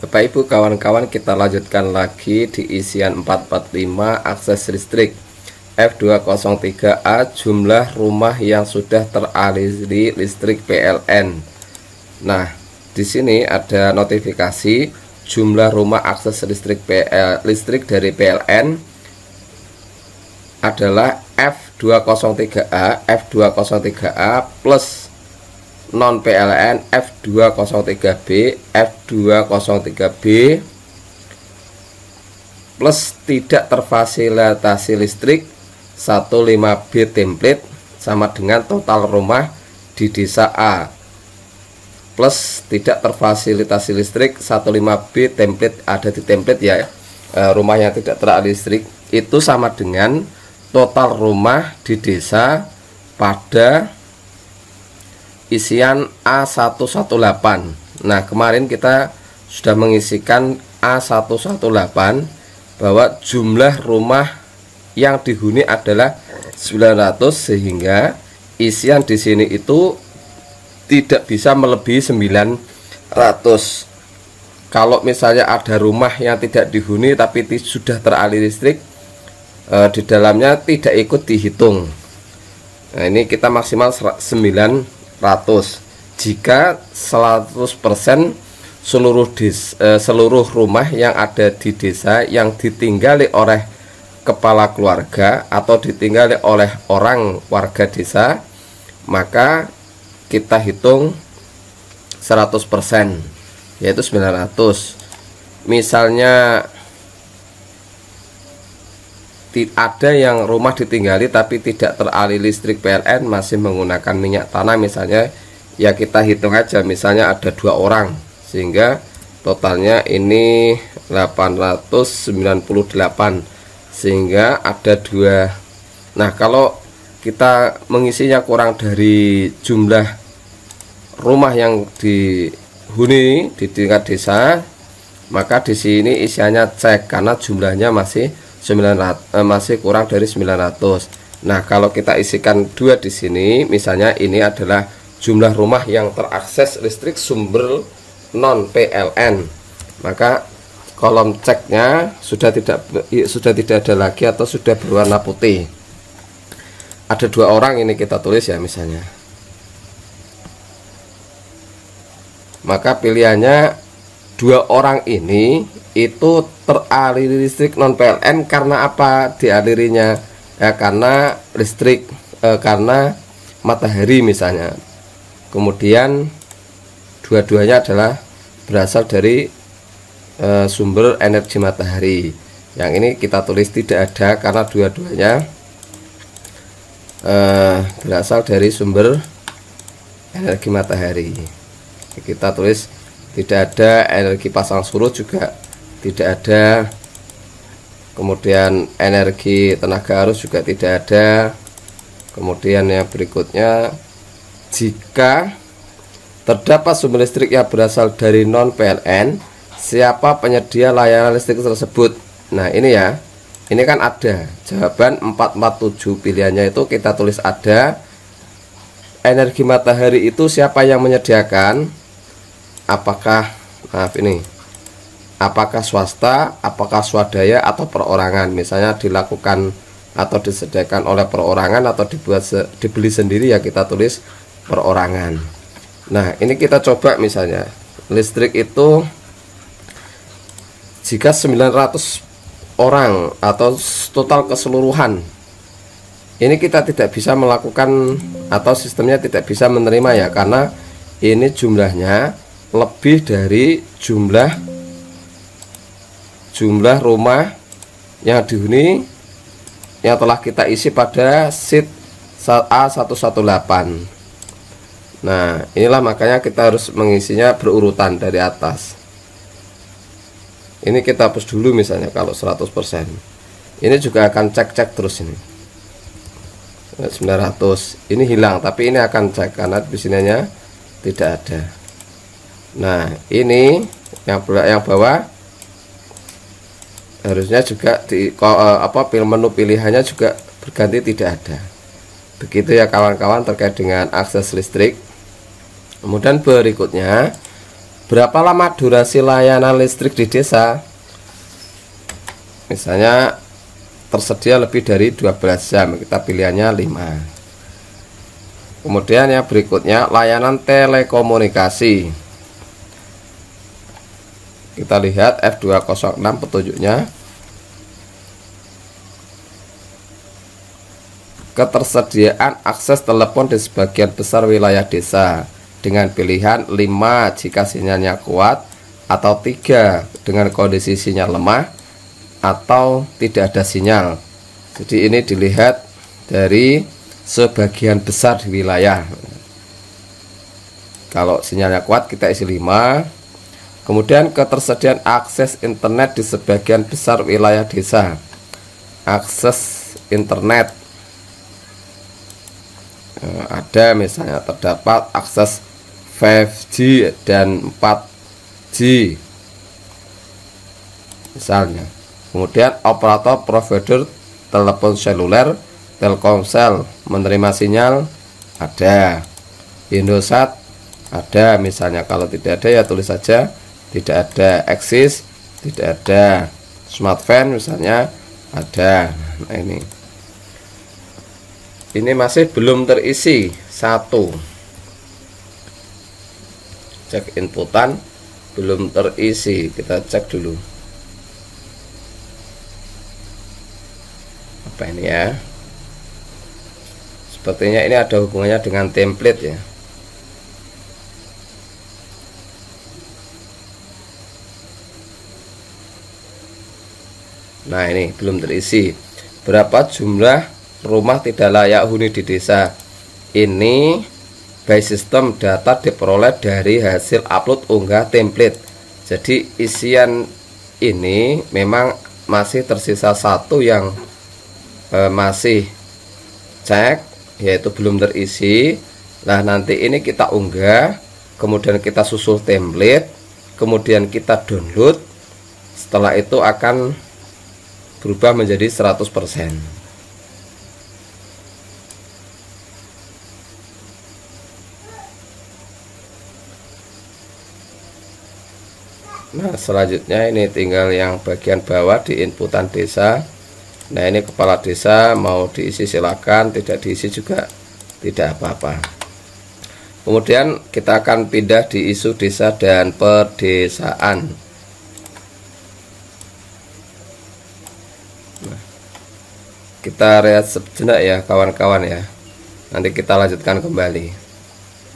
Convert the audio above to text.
Bapak Ibu kawan-kawan, kita lanjutkan lagi di isian 445 akses listrik F203A, jumlah rumah yang sudah teraliri listrik PLN. Nah, di sini ada notifikasi jumlah rumah akses listrik dari PLN adalah F203A, F203A plus non PLN F203B, F203B plus tidak terfasilitasi listrik 15B template sama dengan total rumah di desa A, plus tidak terfasilitasi listrik 15B template, ada di template ya, rumah yang tidak teraliri listrik itu sama dengan total rumah di desa pada isian A118. Nah, kemarin kita sudah mengisikan A118 bahwa jumlah rumah yang dihuni adalah 900, sehingga isian di sini itu tidak bisa melebihi 900. Kalau misalnya ada rumah yang tidak dihuni tapi sudah teraliri listrik, di dalamnya tidak ikut dihitung. Nah, ini kita maksimal 900. Jika 100% seluruh rumah yang ada di desa yang ditinggali oleh kepala keluarga atau ditinggali oleh orang warga desa, maka kita hitung 100%, yaitu 900. Misalnya ada yang rumah ditinggali tapi tidak teraliri listrik PLN, masih menggunakan minyak tanah misalnya, ya kita hitung aja, misalnya ada 2 orang, sehingga totalnya ini 898, sehingga ada 2. Nah, kalau kita mengisinya kurang dari jumlah rumah yang dihuni di tingkat desa, maka di sini isiannya cek karena jumlahnya masih 900, masih kurang dari 900. Nah, kalau kita isikan 2 di sini, misalnya ini adalah jumlah rumah yang terakses listrik sumber non PLN, maka kolom ceknya sudah tidak ada lagi atau sudah berwarna putih. Ada 2 orang, ini kita tulis ya misalnya. Maka pilihannya 2 orang ini itu teraliri listrik non PLN karena apa dialirinya? Ya karena listrik, karena matahari misalnya. Kemudian dua-duanya adalah berasal dari sumber energi matahari. Yang ini kita tulis tidak ada karena dua-duanya berasal dari sumber energi matahari. Kita tulis tidak ada, energi pasang surut juga tidak ada, kemudian energi tenaga arus juga tidak ada. Kemudian yang berikutnya, jika terdapat sumber listrik yang berasal dari non PLN, siapa penyedia layanan listrik tersebut? Nah, ini ya, ini kan ada jawaban 447, pilihannya itu kita tulis ada. Energi matahari itu siapa yang menyediakan? Apakah, maaf ini, apakah swasta, apakah swadaya atau perorangan? Misalnya dilakukan atau disediakan oleh perorangan atau dibeli sendiri, ya kita tulis perorangan. Nah, ini kita coba misalnya listrik itu jika 900 orang atau total keseluruhan, ini kita tidak bisa melakukan atau sistemnya tidak bisa menerima ya, karena ini jumlahnya lebih dari jumlah rumah yang dihuni yang telah kita isi pada sheet A118. Nah, inilah makanya kita harus mengisinya berurutan dari atas. Ini kita hapus dulu misalnya kalau 100%. Ini juga akan cek terus ini. 900. Ini hilang, tapi ini akan cek karena di sininya tidak ada. Nah, ini yang bawah harusnya juga di menu pilihannya juga berganti tidak ada. Begitu ya kawan-kawan terkait dengan akses listrik. Kemudian berikutnya Berapa lama durasi layanan listrik di desa? Misalnya tersedia lebih dari 12 jam, kita pilihannya 5. Kemudian yang berikutnya layanan telekomunikasi. Kita lihat F206 petunjuknya. Ketersediaan akses telepon di sebagian besar wilayah desa dengan pilihan 5 jika sinyalnya kuat, atau 3 dengan kondisi sinyal lemah atau tidak ada sinyal. Jadi ini dilihat dari sebagian besar di wilayah. Kalau sinyalnya kuat kita isi 5. Kemudian ketersediaan akses internet di sebagian besar wilayah desa. Akses internet ada, misalnya terdapat akses 5G dan 4G misalnya. Kemudian operator provider telepon seluler Telkomsel menerima sinyal ada, Indosat ada misalnya. Kalau tidak ada ya tulis saja tidak ada. Axis tidak ada. Smartfren misalnya ada. Nah ini masih belum terisi 1. Cek inputan belum terisi, kita cek dulu apa ini ya. Sepertinya ini ada hubungannya dengan template ya. Nah ini belum terisi. Berapa jumlah rumah tidak layak huni di desa? Ini by sistem data diperoleh dari hasil upload unggah template. Jadi isian ini memang masih tersisa 1 yang masih cek, yaitu belum terisi. Nah nanti ini kita unggah, kemudian kita susul template, kemudian kita download. Setelah itu akan berubah menjadi 100%. Nah selanjutnya ini tinggal yang bagian bawah di inputan desa. Nah ini kepala desa, mau diisi silakan, tidak diisi juga tidak apa-apa. Kemudian kita akan pindah di isu desa dan pedesaan. Nah, kita lihat sejenak ya kawan-kawan ya. Nanti kita lanjutkan kembali.